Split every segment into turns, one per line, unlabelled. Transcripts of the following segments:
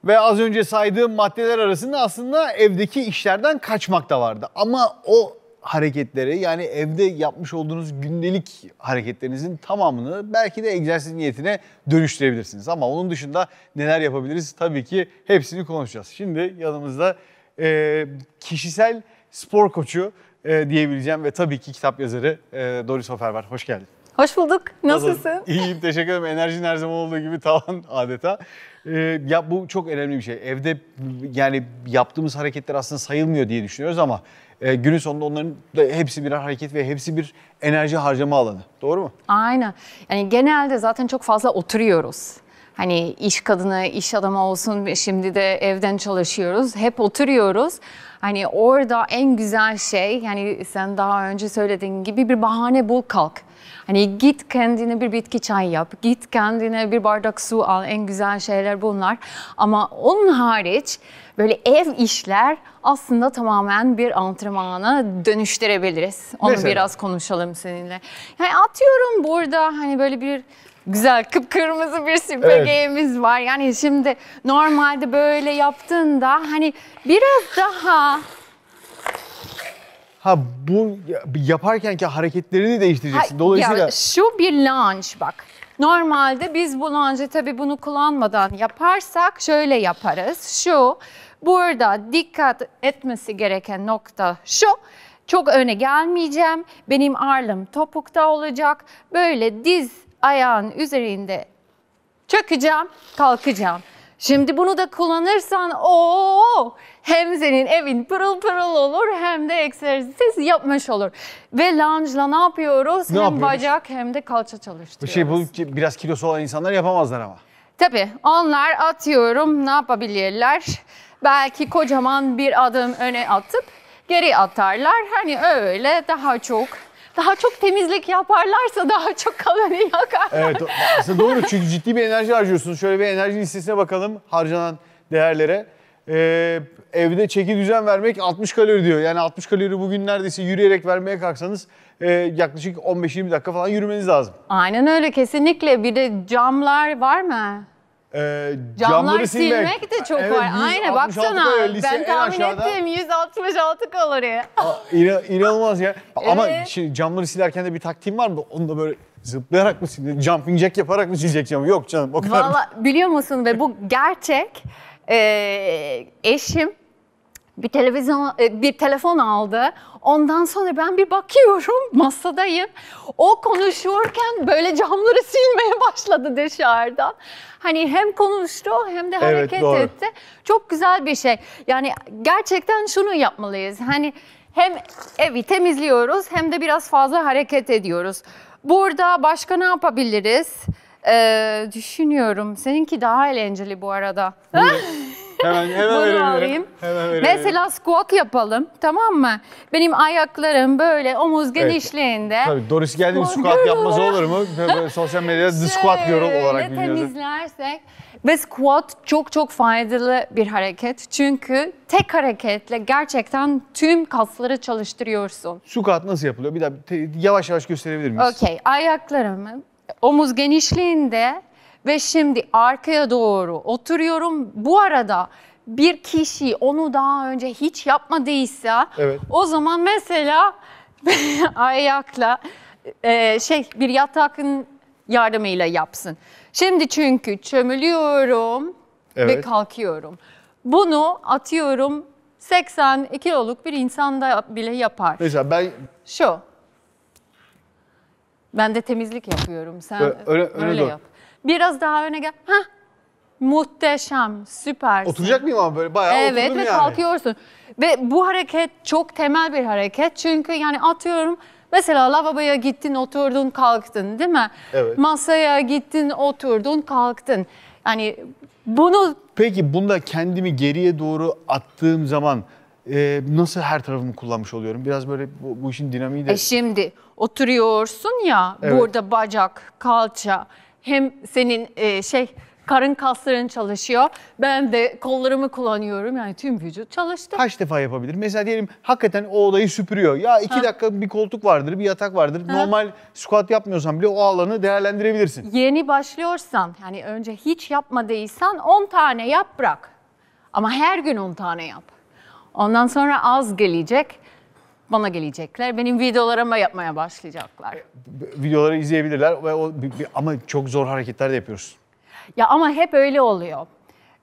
Ve az önce saydığım maddeler arasında aslında evdeki işlerden kaçmak da vardı. Ama o hareketleri, yani evde yapmış olduğunuz gündelik hareketlerinizin tamamını belki de egzersiz niyetine dönüştürebilirsiniz. Ama onun dışında neler yapabiliriz? Tabii ki hepsini konuşacağız. Şimdi yanımızda kişisel spor koçu diyebileceğim ve tabii ki kitap yazarı Doris Hofer var. Hoş geldin.
Hoş bulduk. Nasılsın?
İyiyim, teşekkür ederim. Enerjin her zaman olduğu gibi tavan adeta. Ya bu çok önemli bir şey. Evde yani yaptığımız hareketler aslında sayılmıyor diye düşünüyoruz ama günün sonunda onların da hepsi birer hareket ve hepsi bir enerji harcama alanı. Doğru mu?
Aynen. Yani genelde zaten çok fazla oturuyoruz. Hani iş kadını, iş adamı olsun, şimdi de evden çalışıyoruz. Hep oturuyoruz. Hani orada en güzel şey, yani sen daha önce söylediğin gibi bir bahane bul, kalk. Hani git kendine bir bitki çay yap, git kendine bir bardak su al, en güzel şeyler bunlar. Ama onun hariç böyle ev işler aslında tamamen bir antrenmana dönüştürebiliriz. Onu
Mesela?
biraz konuşalım seninle. Yani atıyorum burada hani böyle bir güzel kıpkırmızı bir süpürgemiz var. Yani şimdi normalde böyle yaptığında hani biraz daha...
Ha, bu yaparkenki hareketlerini değiştireceksin. Dolayısıyla...
Ya, şu bir lunge bak. Normalde biz bu lunge'ı tabii bunu kullanmadan yaparsak şöyle yaparız. Şu, burada dikkat etmesi gereken nokta şu. Çok öne gelmeyeceğim. Benim ağırlığım topukta olacak. Böyle diz ayağın üzerinde çökeceğim, kalkacağım. Şimdi bunu da kullanırsan hem senin evin pırıl pırıl olur hem de egzersiz yapmış olur. Ve lunge'la ne yapıyoruz? Hem bacak hem de kalça çalıştırıyoruz.
Bu biraz kilosu olan insanlar yapamazlar ama.
Tabii onlar atıyorum ne yapabilirler? Belki kocaman bir adım öne atıp geri atarlar. Hani öyle daha çok temizlik yaparlarsa daha çok kalori yakarlar.
Evet, aslında doğru, çünkü ciddi bir enerji harcıyorsunuz. Şöyle bir enerji listesine bakalım harcanan değerlere. Evde çeki düzen vermek 60 kalori diyor. Yani 60 kalori bugün neredeyse yürüyerek vermeye kalksanız yaklaşık 15-20 dakika falan yürümeniz lazım.
Aynen öyle, kesinlikle. Bir de camlar var mı? Camları silmek de çok var. Aynen, baksana ben tahmin ettim 166 kalori.
İnanılmaz ya.
Evet.
Ama camları silerken de bir taktiğim var mı? Onu da böyle zıplayarak mı sileceksin? Jumping jack yaparak mı silecek camı? Yok canım, o kadar.
Vallahi biliyor musun, ve bu gerçek. Eşim bir telefon aldı. Ondan sonra ben bir bakıyorum, masadayım. O konuşurken böyle camları silmeye başladı dışarıdan. Hani hem konuştu hem de hareket etti. Çok güzel bir şey. Yani gerçekten şunu yapmalıyız. Hani hem evi temizliyoruz hem de biraz fazla hareket ediyoruz. Burada başka ne yapabiliriz? Düşünüyorum. Seninki daha eğlenceli bu arada.
Hemen verebilirim.
Mesela squat yapalım, tamam mı? Benim ayaklarım böyle omuz genişliğinde.
Tabii Doris geldi mi squat yapmaz olur mu? Böyle sosyal medyada The Squat Girl olarak biliniyordu.
Temizlersek. Ve squat çok faydalı bir hareket. Çünkü tek hareketle gerçekten tüm kasları çalıştırıyorsun.
Squat nasıl yapılıyor? Bir daha yavaş yavaş gösterebilir miyiz?
Okey. Ayaklarımı omuz genişliğinde ve şimdi arkaya doğru oturuyorum. Bu arada bir kişi onu daha önce hiç yapmadıysa o zaman mesela ayakla bir yatakın yardımıyla yapsın. Şimdi çünkü çömülüyorum ve kalkıyorum. Bunu atıyorum 82 kiloluk bir insan da bile yapar.
Mesela ben...
Ben de temizlik yapıyorum. Sen
öyle
yap. Biraz daha öne gel. Muhteşem, süpersin.
Oturacak mıyım ama böyle bayağı oturdum yani.
Evet, ve kalkıyorsun. Ve bu hareket çok temel bir hareket. Çünkü yani atıyorum mesela lavaboya gittin, oturdun, kalktın, değil mi?
Evet.
Masaya gittin, oturdun, kalktın. Yani bunu...
Peki bunda kendimi geriye doğru attığım zaman nasıl her tarafımı kullanmış oluyorum? Biraz böyle bu işin dinamiği de...
Şimdi oturuyorsun ya, burada bacak, kalça, hem senin karın kasların çalışıyor. Ben de kollarımı kullanıyorum, yani tüm vücut çalıştı.
Kaç defa yapabilir? Mesela diyelim hakikaten o odayı süpürüyor. Ya 2 dakika bir koltuk vardır, bir yatak vardır. Normal squat yapmıyorsan bile o alanı değerlendirebilirsin.
Yeni başlıyorsan, yani önce hiç yapmadıysan 10 tane yap, bırak. Ama her gün 10 tane yap. Ondan sonra az gelecek. Bana gelecekler. Benim videolarıma yapmaya başlayacaklar.
Videoları izleyebilirler ve ama çok zor hareketler de yapıyoruz.
Ya ama hep öyle oluyor.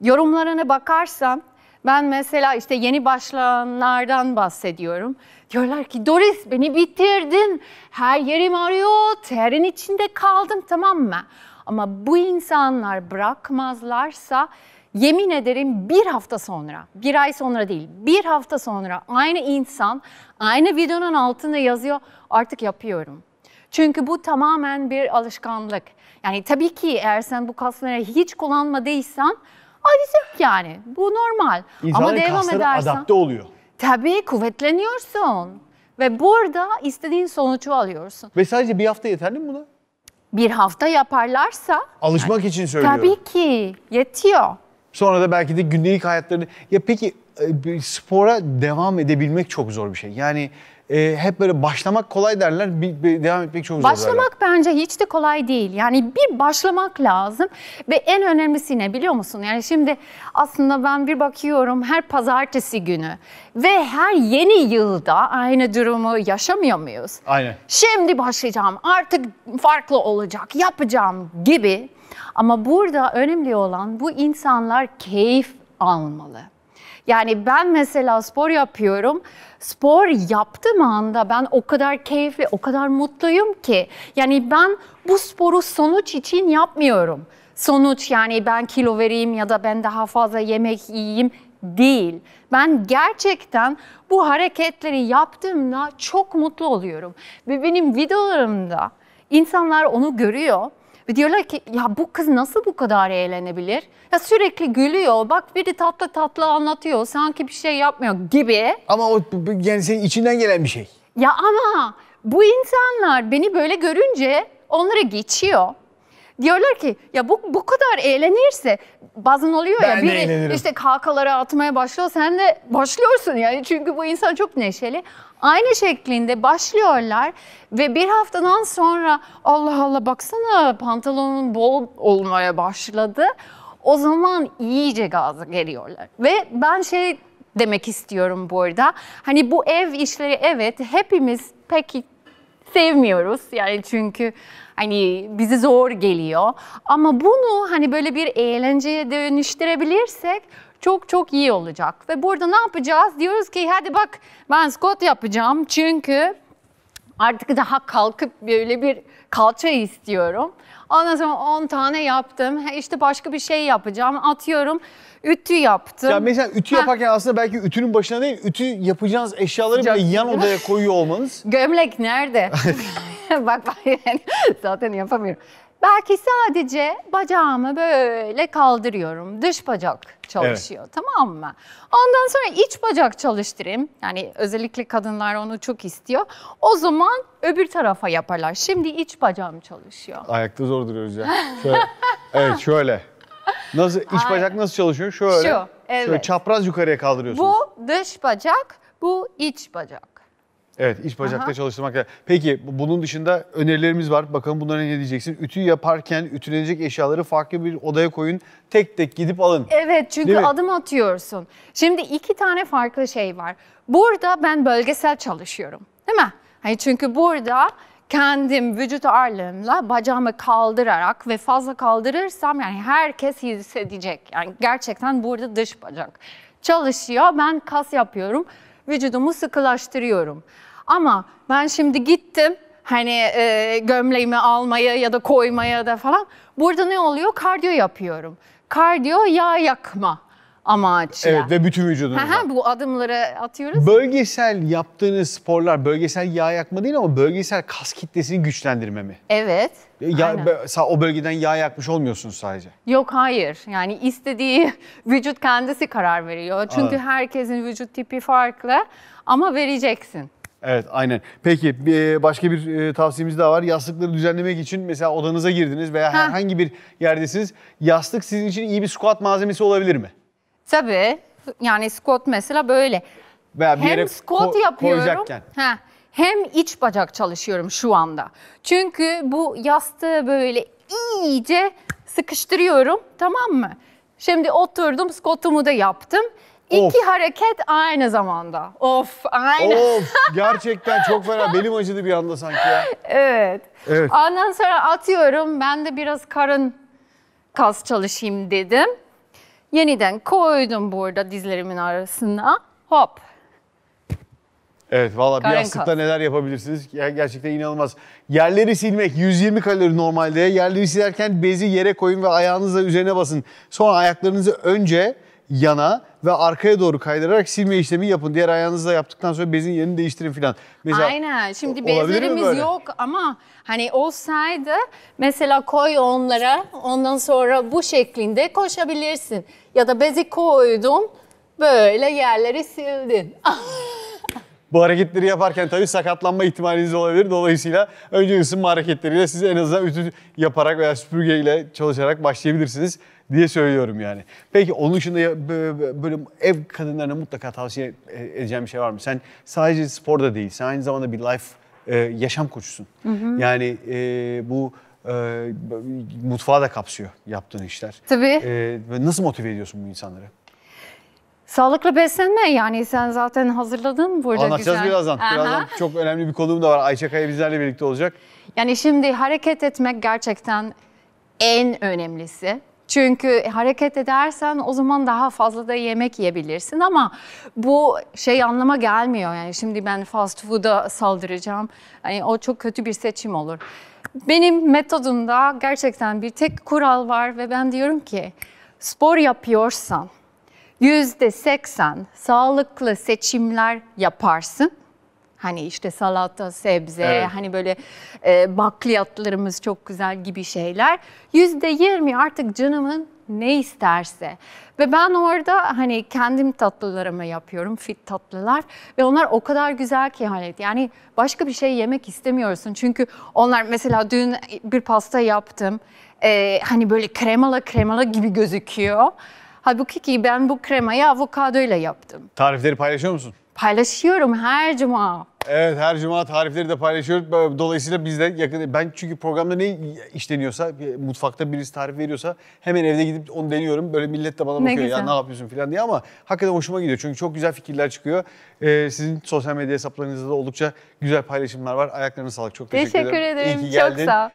Yorumlarına bakarsan ben mesela işte yeni başlayanlardan bahsediyorum. Diyorlar ki Doris beni bitirdin. Her yerim ağrıyor. Terin içinde kaldım, tamam mı? Ama bu insanlar bırakmazlarsa yemin ederim bir hafta sonra, bir ay sonra değil, bir hafta sonra aynı insan aynı videonun altında yazıyor, artık yapıyorum. Çünkü bu tamamen bir alışkanlık. Yani tabii ki eğer sen bu kasları hiç kullanmadıysan acısı yok yani. Bu normal.
İnsanların
ama devam
kasları
edersen
adapte oluyor.
tabii kuvvetleniyorsun. Ve burada istediğin sonucu alıyorsun.
Ve sadece bir hafta yeterli mi buna?
Bir hafta yaparlarsa
Alışmak için söylüyorum.
tabii ki yetiyor.
Sonra da belki de gündelik hayatlarını... Ya peki spora devam edebilmek çok zor bir şey. Yani hep böyle başlamak kolay derler, devam etmek çok zor derler.
Başlamak bence hiç de kolay değil. Yani bir başlamak lazım ve en önemlisi ne biliyor musun? Yani şimdi aslında ben bir bakıyorum her pazartesi günü ve her yeni yılda aynı durumu yaşamıyor muyuz?
Aynen.
Şimdi başlayacağım, artık farklı olacak, yapacağım gibi. Ama burada önemli olan bu insanlar keyif almalı. Yani ben mesela spor yapıyorum. Spor yaptığım anda ben o kadar keyifli, o kadar mutluyum ki. Yani ben bu sporu sonuç için yapmıyorum. Sonuç yani ben kilo vereyim ya da ben daha fazla yemek yiyeyim değil. Ben gerçekten bu hareketleri yaptığımda çok mutlu oluyorum. Ve benim videolarımda insanlar onu görüyor. Ve diyorlar ki ya bu kız nasıl bu kadar eğlenebilir? Ya sürekli gülüyor, bak biri tatlı tatlı anlatıyor, sanki bir şey yapmıyor gibi.
Ama o yani senin içinden gelen bir şey.
Ya ama bu insanlar beni böyle görünce onlara geçiyor. Diyorlar ki ya bu kadar eğlenirse bazen oluyor
Ben
ya
de
biri
eğlenirim.
işte kahkahaları atmaya başlıyor, sen de başlıyorsun yani çünkü bu insan çok neşeli. Aynı şeklinde başlıyorlar ve bir haftadan sonra Allah Allah baksana pantolonun bol olmaya başladı. O zaman iyice gaza geliyorlar ve ben şey demek istiyorum burada. Hani bu ev işleri evet hepimiz pek sevmiyoruz yani çünkü hani bize zor geliyor. Ama bunu hani böyle bir eğlenceye dönüştürebilirsek çok çok iyi olacak. Ve burada ne yapacağız? Diyoruz ki hadi bak ben squat yapacağım çünkü artık daha kalkıp böyle bir kalça istiyorum. Ondan sonra 10 tane yaptım. İşte başka bir şey yapacağım. Atıyorum ütü yaptım.
Ya mesela ütü yaparken aslında belki ütünün başına değil, ütü yapacağınız eşyaları bile yan odaya koyuyor olmanız.
Gömlek nerede? bak yani zaten yapamıyorum. Belki sadece bacağımı böyle kaldırıyorum. Dış bacak çalışıyor, evet. Tamam mı? Ondan sonra iç bacak çalıştırayım. Yani özellikle kadınlar onu çok istiyor. O zaman öbür tarafa yaparlar. Şimdi iç bacağım çalışıyor.
Ayakta zor duruyoruz ya. Şöyle. Evet şöyle. Nasıl iç bacak nasıl çalışıyor? Şöyle.
Şu, evet.
Şöyle çapraz yukarıya kaldırıyorsunuz.
Bu dış bacak, bu iç bacak.
Evet, iç bacakta çalıştırmak. Peki bunun dışında önerilerimiz var. Bakalım bunlara ne diyeceksin? Ütü yaparken ütülenecek eşyaları farklı bir odaya koyun. Tek tek gidip alın.
Evet, çünkü adım atıyorsun. Şimdi 2 tane farklı şey var. Burada ben bölgesel çalışıyorum. Değil mi? Hani çünkü burada kendim vücut ağırlığımla bacağımı kaldırarak ve fazla kaldırırsam yani herkes hissedecek. Yani gerçekten burada dış bacak çalışıyor. Ben kas yapıyorum. Vücudumu sıkılaştırıyorum. Ama ben şimdi gittim hani gömleğimi almaya ya da koymaya da falan. Burada ne oluyor? Kardiyo yapıyorum. Kardiyo yağ yakma amaçlı.
Evet ve bütün vücudunuzda.
Bu adımları atıyoruz.
Bölgesel yaptığınız sporlar bölgesel yağ yakma değil ama bölgesel kas kitlesini güçlendirme mi?
Evet.
O bölgeden yağ yakmış olmuyorsunuz sadece.
Yok hayır. Yani istediği vücut kendisi karar veriyor. Çünkü herkesin vücut tipi farklı ama vereceksin.
Evet aynen. Peki başka bir tavsiyemiz daha var. Yastıkları düzenlemek için mesela odanıza girdiniz veya herhangi bir yerdesiniz. Yastık sizin için iyi bir squat malzemesi olabilir mi?
Tabii. Yani squat mesela böyle.
Veya bir
hem
yere
squat yapıyorum.
Koyacakken.
Hem iç bacak çalışıyorum şu anda. Çünkü bu yastığı böyle iyice sıkıştırıyorum, tamam mı? Şimdi oturdum, squat'umu da yaptım. İki hareket aynı zamanda. Of, aynı.
Of, gerçekten çok fena. Belim acıdı bir anda sanki ya.
Evet.
Evet.
Ondan sonra atıyorum. Ben de biraz karın kas çalışayım dedim. Yeniden koydum burada dizlerimin arasına. Hop.
Evet, valla bir
Karın
yastıkta
kas.
neler yapabilirsiniz? Gerçekten inanılmaz. Yerleri silmek 120 kalori normalde. Yerleri silerken bezi yere koyun ve ayağınızla üzerine basın. Sonra ayaklarınızı önce yana ve arkaya doğru kaydırarak silme işlemi yapın. Diğer ayağınızla yaptıktan sonra bezin yerini değiştirin filan. Mesela,
Aynen. Şimdi
olabilir mi
bezlerimiz
böyle?
yok ama hani olsaydı mesela koy onlara, ondan sonra bu şeklinde koşabilirsin. Ya da bezi koydun, böyle yerleri sildin.
Bu hareketleri yaparken tabii sakatlanma ihtimaliniz olabilir. Dolayısıyla önce ısınma hareketleriyle siz en azından ütü yaparak veya süpürgeyle çalışarak başlayabilirsiniz diye söylüyorum yani. Peki onun dışında böyle ev kadınlarına mutlaka tavsiye edeceğim bir şey var mı? Sen sadece sporda değil, sen aynı zamanda bir yaşam koçusun. Yani bu mutfağı da kapsıyor yaptığın işler.
Tabii.
Ve nasıl motive ediyorsun bu insanları?
Sağlıklı beslenme, yani sen zaten hazırladın burada
Anlatacağız
güzel.
birazdan.
Aha.
Birazdan çok önemli bir konuğum da var. Ayça Kaya bizlerle birlikte olacak.
Yani şimdi hareket etmek gerçekten en önemlisi. Çünkü hareket edersen o zaman daha fazla da yemek yiyebilirsin ama bu şey anlama gelmiyor. Yani şimdi ben fast food'a saldıracağım. Yani o çok kötü bir seçim olur. Benim metodumda gerçekten bir tek kural var ve ben diyorum ki spor yapıyorsan %80 sağlıklı seçimler yaparsın. Hani işte salata, sebze,
Evet.
hani böyle bakliyatlarımız çok güzel gibi şeyler. %20 artık canımın ne isterse. Ve ben orada hani kendim tatlılarımı yapıyorum, fit tatlılar. Ve onlar o kadar güzel ki Halit. Yani başka bir şey yemek istemiyorsun. Çünkü onlar mesela dün bir pasta yaptım. Hani böyle kremalı gibi gözüküyor. Halbuki ki ben bu kremayı avokadoyla yaptım.
Tarifleri paylaşıyor musun?
Paylaşıyorum her cuma.
Evet, her cuma tarifleri de paylaşıyoruz. Dolayısıyla biz de yakın... Ben çünkü programda ne işleniyorsa, mutfakta birisi tarif veriyorsa hemen evde gidip onu deniyorum. Böyle millet de bana
Ne
bakıyor ya
güzel.
ne yapıyorsun falan diye ama hakikaten hoşuma gidiyor. Çünkü çok güzel fikirler çıkıyor. Sizin sosyal medya hesaplarınızda da oldukça güzel paylaşımlar var. Ayaklarına sağlık. Çok teşekkür ederim.
Teşekkür ederim.
İyi ki
Çok
geldin.
sağ ol.